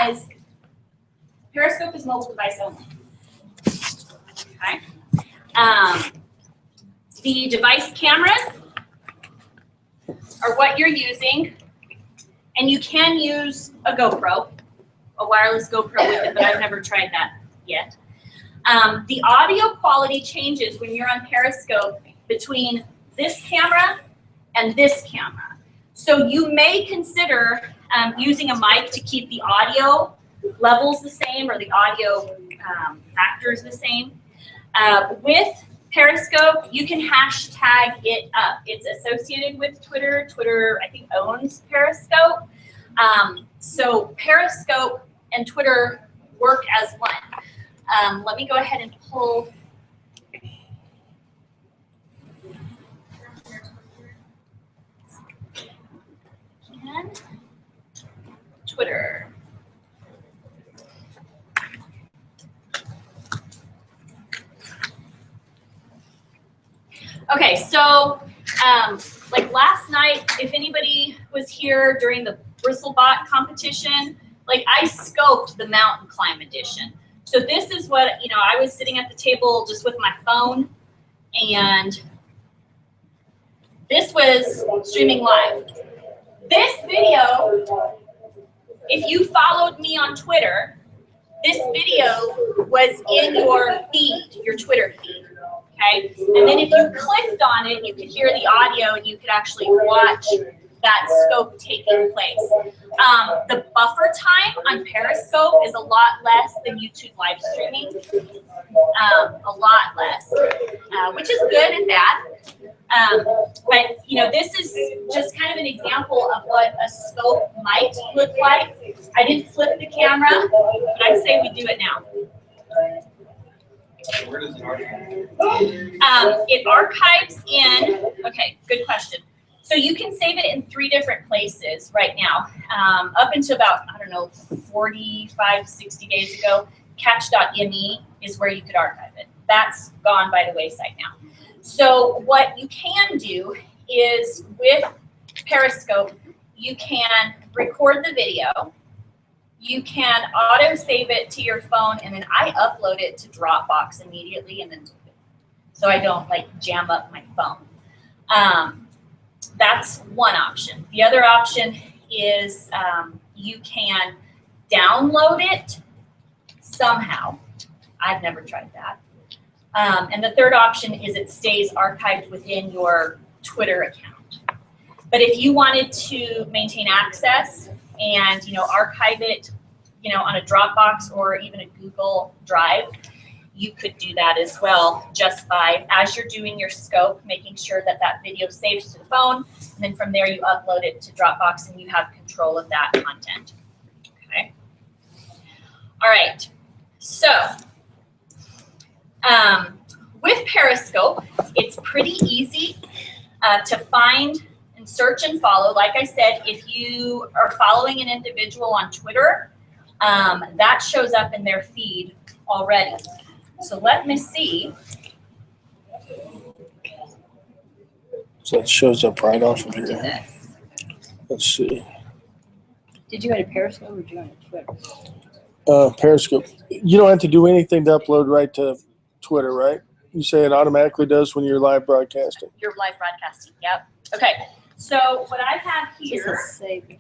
realize Periscope is mobile device only. Okay. The device cameras are what you're using, and you can use a GoPro, a wireless GoPro with it, but I've never tried that yet. The audio quality changes when you're on Periscope between this camera and this camera. So you may consider using a mic to keep the audio levels the same or the audio factors the same. With Periscope, you can hashtag it up. It's associated with Twitter. Twitter, I think, owns Periscope. So Periscope and Twitter work as one. Let me go ahead and pull. Twitter. Okay, so like last night, if anybody was here during the Bristlebot competition, like I scoped the mountain climb edition. So this is what, I was sitting at the table just with my phone, and this was streaming live. This video, if you followed me on Twitter, this video was in your feed, your Twitter feed. Okay, and then if you clicked on it, you could hear the audio and you could actually watch that scope taking place. The buffer time on Periscope is a lot less than YouTube live streaming, a lot less, which is good and bad. But this is just kind of an example of what a scope might look like. I didn't flip the camera, but I'd say we do it now. Where does it archive? It archives in, okay, good question. So you can save it in 3 different places right now. Up until about, 45, 60 days ago, catch.me is where you could archive it. That's gone by the wayside now. So what you can do is with Periscope, you can record the video. You can auto save it to your phone, and then I upload it to Dropbox immediately, and then so I don't jam up my phone. That's one option. The other option is you can download it somehow. I've never tried that. And the third option is it stays archived within your Twitter account. But if you wanted to maintain access and archive it, on a Dropbox or even a Google Drive, you could do that as well, just by, as you're doing your scope, making sure that that video saves to the phone, and then from there you upload it to Dropbox and you have control of that content. Okay. All right. So with Periscope, it's pretty easy to find and search and follow. Like I said, if you are following an individual on Twitter, that shows up in their feed already. So let me see. So it shows up right off of here. Let's see. Did you go to Periscope or did you go to Twitter? Periscope. You don't have to do anything to upload right to Twitter, right? You say it automatically does when you're live broadcasting. You're live broadcasting, yep. Okay, so what I have here. This is saved.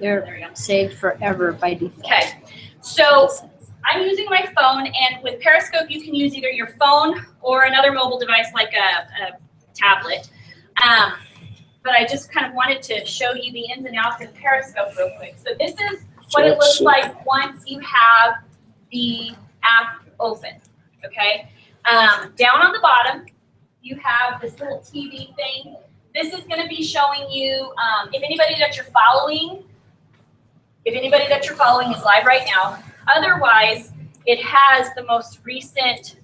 There we They're go. saved forever by default. Okay, so I'm using my phone, and with Periscope, you can use either your phone or another mobile device like a tablet. But I just kind of wanted to show you the ins and outs of Periscope real quick. So this is what it looks like once you have the app open, okay? Down on the bottom, you have this little TV thing. This is going to be showing you if anybody that you're following is live right now. Otherwise, it has the most recent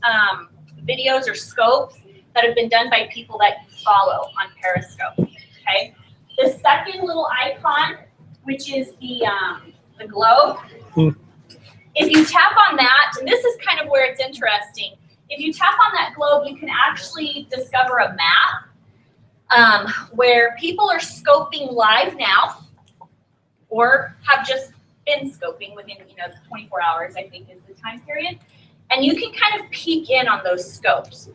videos or scopes that have been done by people that you follow on Periscope. Okay. The second little icon, which is the globe. If you tap on that, and this is kind of where it's interesting. If you tap on that globe, you can actually discover a map where people are scoping live now. or have just been scoping within, 24 hours, I think is the time period. And you can kind of peek in on those scopes.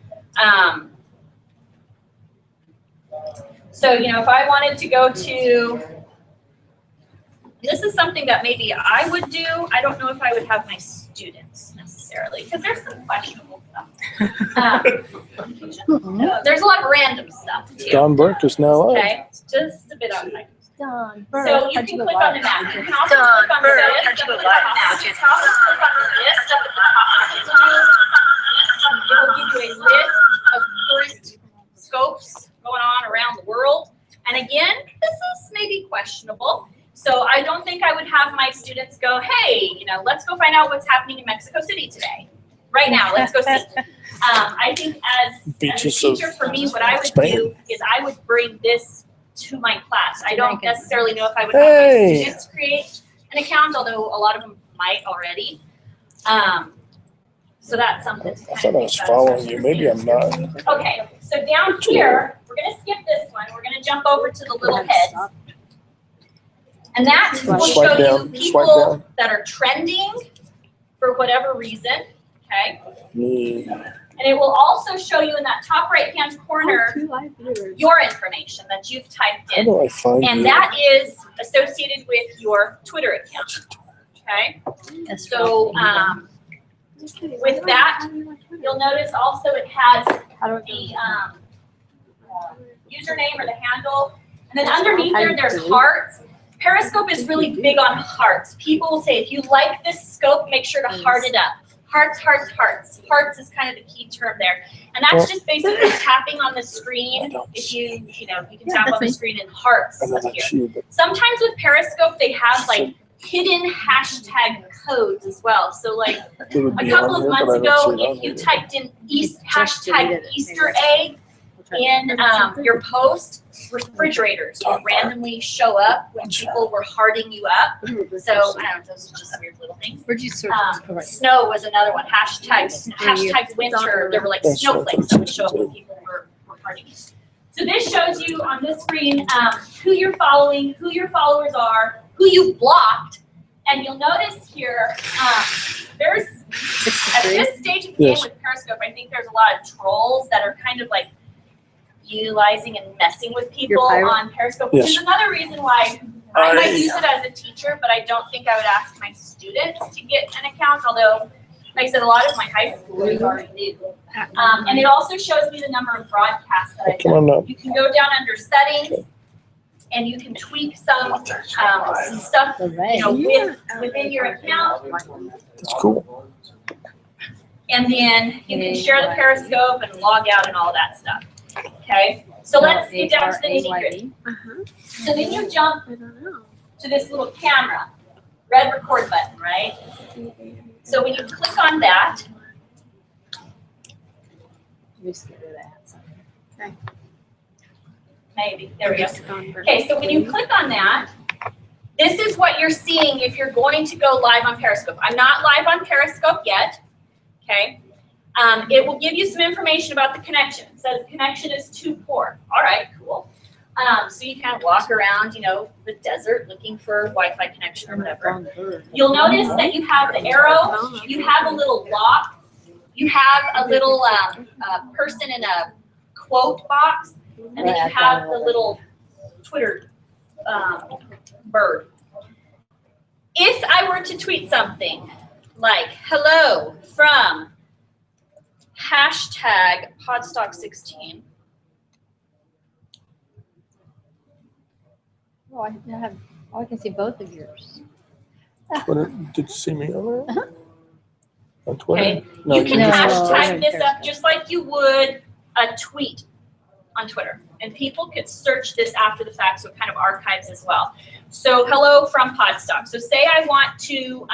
So, if I wanted to go to, this is something that maybe I would do. I don't know if I would have my students necessarily, because there's some questionable stuff. There's a lot of random stuff too. Don Burke is now live. Okay, just a bit outside. Don So you can click on the map. You can also click on the list. You can also click on the list at the top. It will give you a list of current scopes going on around the world. And again, this is maybe questionable. So I don't think I would have my students go, hey, let's go find out what's happening in Mexico City today. Right now, let's go see. I think as a teacher, for me, what I would do is I would bring this to my class. I don't necessarily know if I would have my students create an account, although a lot of them might already. So that's something to I thought I was following you. Maybe I'm not. Okay, so down here, we're going to skip this one. We're going to jump over to the little heads. And that will show you people that are trending for whatever reason, okay? And it will also show you in that top right-hand corner your information that you've typed in. How do I find and you? that is associated with your Twitter account, okay? So with that, you'll notice also it has the username or the handle. And then underneath there's hearts. Periscope is really big on hearts. People will say, if you like this scope, make sure to heart it up. Hearts, hearts, hearts. Hearts is kind of the key term there. And that's just basically tapping on the screen. If you can tap on the screen and hearts appear. Sometimes with Periscope, they have like hidden hashtag codes as well. So like a couple of months ago, if you typed in hashtag Easter egg in your post, refrigerators will randomly show up when people were hearting you up. So I don't know, those are just weird little things. Where'd you search? Snow was another one. Hashtag winter. There were like snowflakes that would show up when people were hearting you. So this shows you on this screen who you're following, who your followers are, who you've blocked, and you'll notice here there's at this stage of the game with Periscope, I think there's a lot of trolls that are kind of like utilizing and messing with people on Periscope, which is another reason why I might use it as a teacher, but I don't think I would ask my students to get an account, although, like I said, a lot of my high schoolers already do. And it also shows me the number of broadcasts that I've done. You can go down under settings, and you can tweak some stuff within your account. That's cool. And then you can share the Periscope and log out and all that stuff. Okay, so let's get down to the nitty-gritty. So then you jump to this little camera, red record button, right? So when you click on that, maybe, there we go. Okay, so when you click on that, this is what you're seeing if you're going to go live on Periscope. I'm not live on Periscope yet, okay? It will give you some information about the connection. It says the connection is too poor. All right, cool. So you kind of walk around, the desert looking for Wi-Fi connection or whatever. You'll notice that you have the arrow, you have a little lock, you have a little person in a quote box, and then you have the little Twitter bird. If I were to tweet something like, hello from hashtag Podstock 16. Oh, I can see both of yours. Twitter, did you see me on there? On Twitter? Okay. No, you can didn't. hashtag this up just like you would a tweet on Twitter. And people could search this after the fact, so it kind of archives as well. So hello from Podstock. So say I want to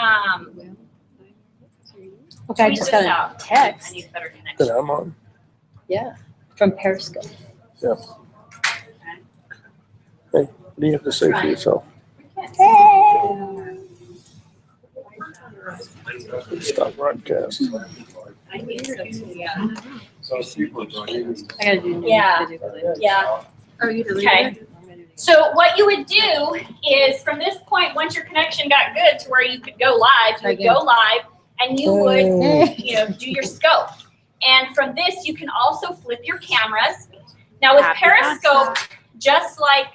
okay, I just got a text. I need better connection. That I'm on. Yeah, from Periscope. Yeah. Hey, what do you have to say for yourself? Hey. Stop broadcast. I think so too, yeah. So people joining. I gotta do Yeah. video clip. Yeah. Oh, you deleted Okay. it? So what you would do is from this point, once your connection got good to where you could go live, you would go live and you would, do your scope. And from this, you can also flip your cameras. Now with Periscope, just like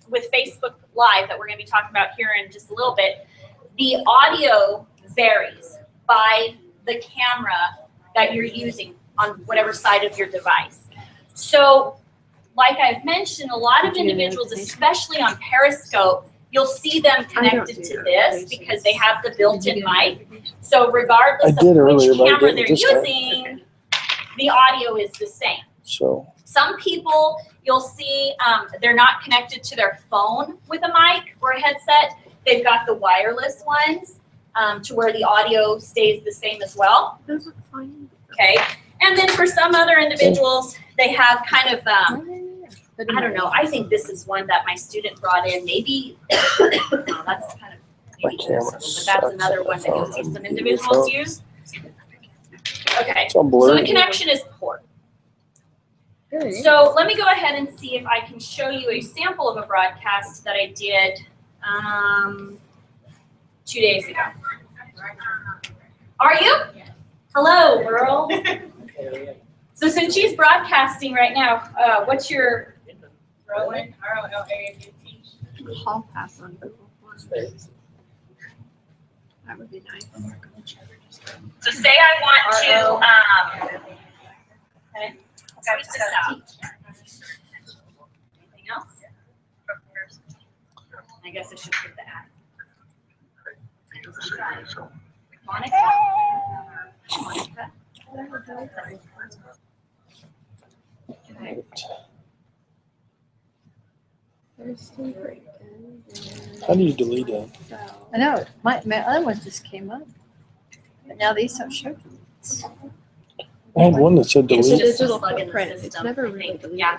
with Facebook Live that we're going to be talking about here in just a little bit, the audio varies by the camera that you're using on whatever side of your device. So like I've mentioned, a lot of individuals, especially on Periscope, you'll see them connected to this because they have the built-in mic. So regardless of which camera they're using, the audio is the same. So some people you'll see they're not connected to their phone with a mic or a headset. They've got the wireless ones to where the audio stays the same as well. Okay. And then for some other individuals, they have kind of, I don't know, I think this is one that my student brought in. Maybe, no, that's kind of, maybe useful, but that's another one that you'll see some individuals use. Okay, so the connection is poor. So let me go ahead and see if I can show you a sample of a broadcast that I did 2 days ago. Are you? Hello, world. So since she's broadcasting right now, what's your Rowan? R-O-L-A-N-T. Hall pass on Google. That would be nice. So say I want to, okay. Tweet this out. Anything else? I guess I should put the ad. Monica? How do you delete that? I know, my other ones just came up. But now these don't show. I had one that said It's delete. just digital plug in the footprint. It's system, never I really think. deleted. Yeah.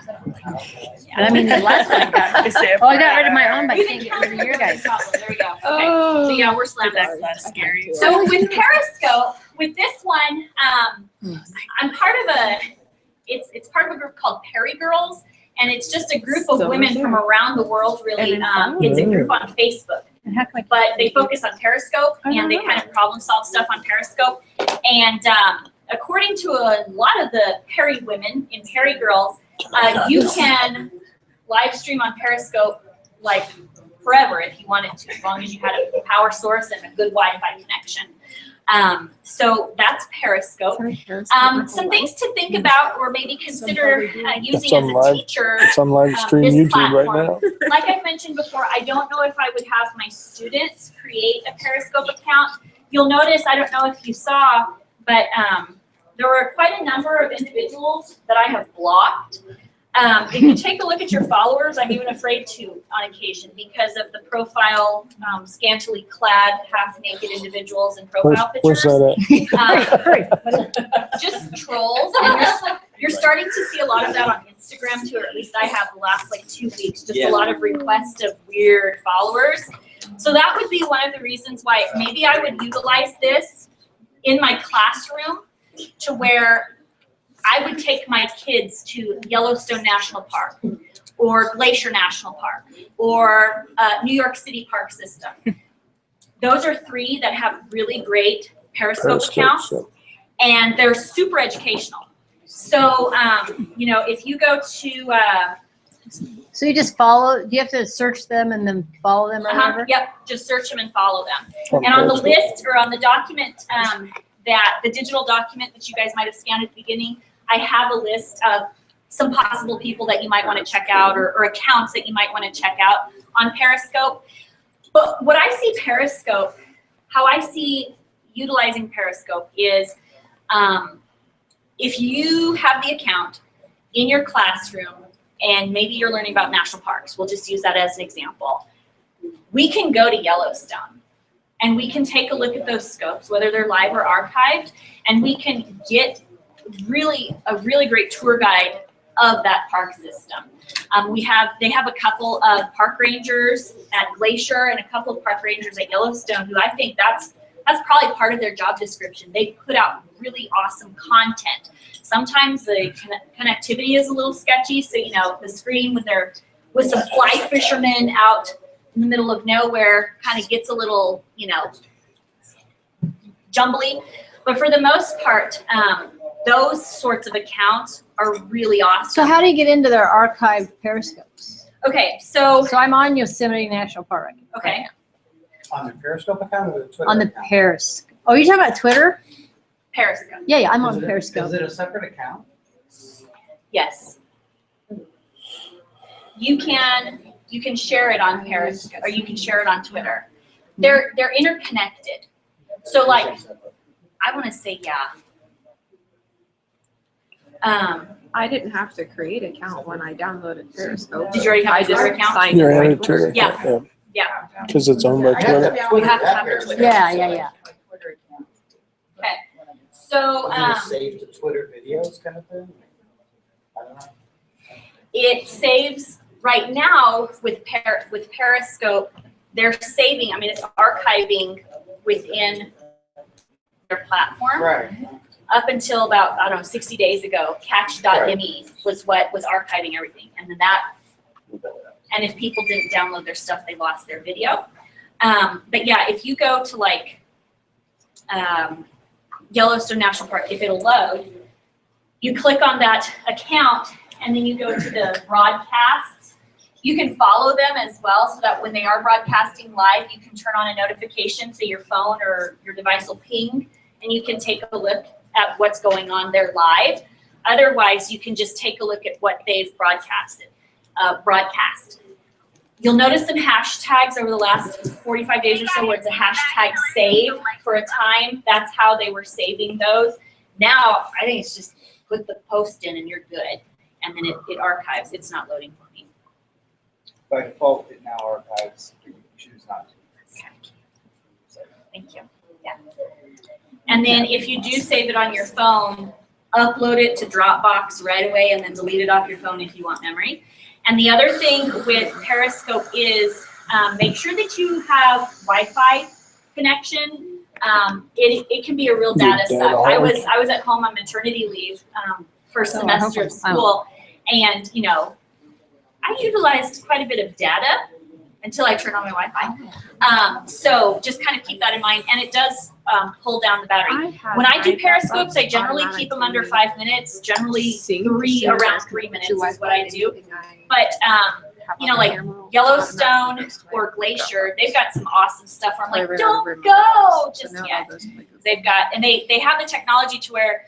But I mean, the last one I got, I got rid of my own, but I can't get rid of your guys. There we go. Okay. So yeah, we're slamming. That's less scary. So with Periscope, with this one, I'm part of it's part of a group called Perry Girls, and it's just a group of women from around the world. Really, it's a group on Facebook, but they focus on Periscope and they kind of problem solve stuff on Periscope. And according to a lot of the Perry women in Perry Girls, you can live stream on Periscope like forever if you wanted to, as long as you had a power source and a good Wi-Fi connection. So that's Periscope. Some things to think about or maybe consider using as a teacher. It's on live stream this YouTube right platform. now. Like I've mentioned before, I don't know if I would have my students create a Periscope account. You'll notice, I don't know if you saw, but there were quite a number of individuals that I have blocked. If you take a look at your followers, I'm even afraid to on occasion because of the profile, scantily clad, half-naked individuals and profile Where's pictures. that at? Just trolls. And you're starting to see a lot of that on Instagram too, or at least I have the last like 2 weeks, just a lot of requests of weird followers. So that would be one of the reasons why maybe I would utilize this in my classroom to where I would take my kids to Yellowstone National Park or Glacier National Park or New York City Park System. Those are 3 that have really great Periscope accounts, and they're super educational. So, if you go to... So you just follow, do you have to search them and then follow them or whatever? Yep, just search them and follow them. And on the list or on the document, the digital document that you guys might have scanned at the beginning, I have a list of some possible people that you might want to check out or accounts that you might want to check out on Periscope. But what I see Periscope, how I see utilizing Periscope is if you have the account in your classroom and maybe you're learning about national parks, we'll just use that as an example. We can go to Yellowstone and we can take a look at those scopes, whether they're live or archived, and we can get a really great tour guide of that park system. They have a couple of park rangers at Glacier and a couple of park rangers at Yellowstone who I think that's probably part of their job description. They put out really awesome content. Sometimes the connectivity is a little sketchy, so the screen with with some fly fishermen out in the middle of nowhere. Kind of gets a little, jumbly. But for the most part, those sorts of accounts are really awesome. So how do you get into their archived periscopes? Okay, so So I'm on Yosemite National Park. okay, On the Periscope account or the Twitter On the account? Periscope. Oh, you're talking about Twitter? Periscope. Yeah, I'm Is on it- Periscope. Is it a separate account? Yes. You can share it on Periscope, or you can share it on Twitter. They're interconnected. So like, I want to say, yeah. I didn't have to create an account when I downloaded Periscope. Did you already have a I Twitter just account? signed You're in in my a Twitter Yeah. account, Yeah. because it's owned by Twitter. We have to have a Twitter. Yeah. Okay. So Is it a save to Twitter videos kind of thing? I don't know. it saves right now with Periscope. They're saving. I mean, it's archiving within their platform. Right. Up until about, I don't know, 60 days ago, catch.me was what was archiving everything. And then and if people didn't download their stuff, they lost their video. But yeah, if you go to like Yellowstone National Park, if it'll load, you click on that account and then you go to the broadcasts. You can follow them as well so that when they are broadcasting live, you can turn on a notification so your phone or your device will ping and you can take a look at what's going on there live. Otherwise, you can just take a look at what they've broadcast. You'll notice some hashtags over the last 45 days or so where it's a hashtag save for a time. That's how they were saving those. Now, I think it's just put the post in and you're good. And then it archives. It's not loading for me. By default, it now archives. You choose not to. Thank you. Yeah. And then if you do save it on your phone, upload it to Dropbox right away and then delete it off your phone if you want memory. And the other thing with Periscope is make sure that you have Wi-Fi connection. It can be a real data suck. I was at home on maternity leave first semester of school, and I utilized quite a bit of data until I turned on my Wi-Fi. So just kind of keep that in mind, and it does pull down the battery. When I do Periscopes, I generally keep them under 5 minutes. Generally around 3 minutes is what I do. But like Yellowstone or Glacier, they've got some awesome stuff where I'm like, don't go just yet. They've got, and they have the technology to where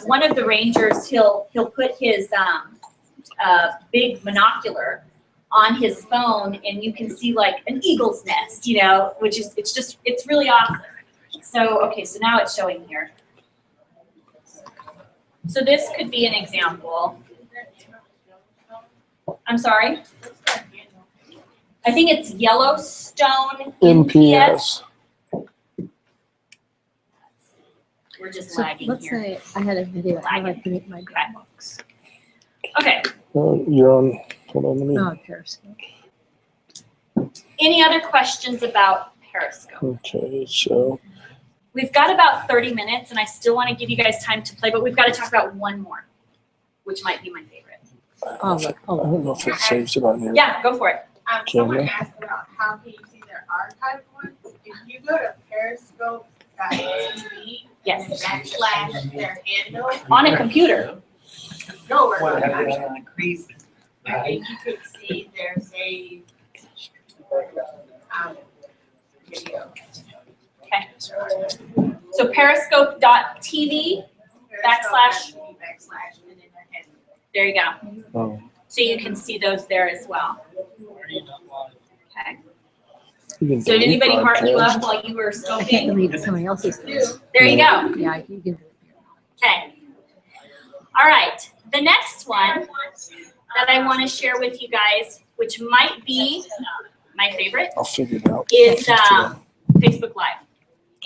one of the rangers, he'll put his big monocular on his phone and you can see like an eagle's nest, which is, it's really awesome. So, okay, so now it's showing here. So this could be an example. I'm sorry. I think it's Yellowstone NPS. We're just So lagging let's here. say I had a video. How do I put it in my Dropbox? Okay. You're on. Hold on, let me. No, Periscope. Any other questions about Periscope? Okay, so We've got about 30 minutes, and I still want to give you guys time to play, but we've got to talk about one more, which might be my favorite. I don't know if it saves it on here. Yeah, go for it. Someone Camera. asked about how can you see their archive ones. If you go to periscope.tv Yes. and backslash their handle, On a computer. no, we're What not. happened increase? I think you could see there's a video. Okay. So periscope.tv. Backslash. Backslash and then their handle. There you go. Oh, So you can see those there as well. Okay. you can So did delete anybody mark you broadcast. up while you were I can't scoping? believe somebody else's things. There you go. Yeah, you can do it. Okay. All right. The next one that I want to share with you guys, which might be my favorite, I'll figure it out. is Facebook Live.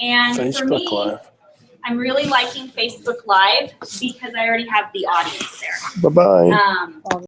And for Facebook me, Live. I'm really liking Facebook Live because I already have the audience there. Bye-bye.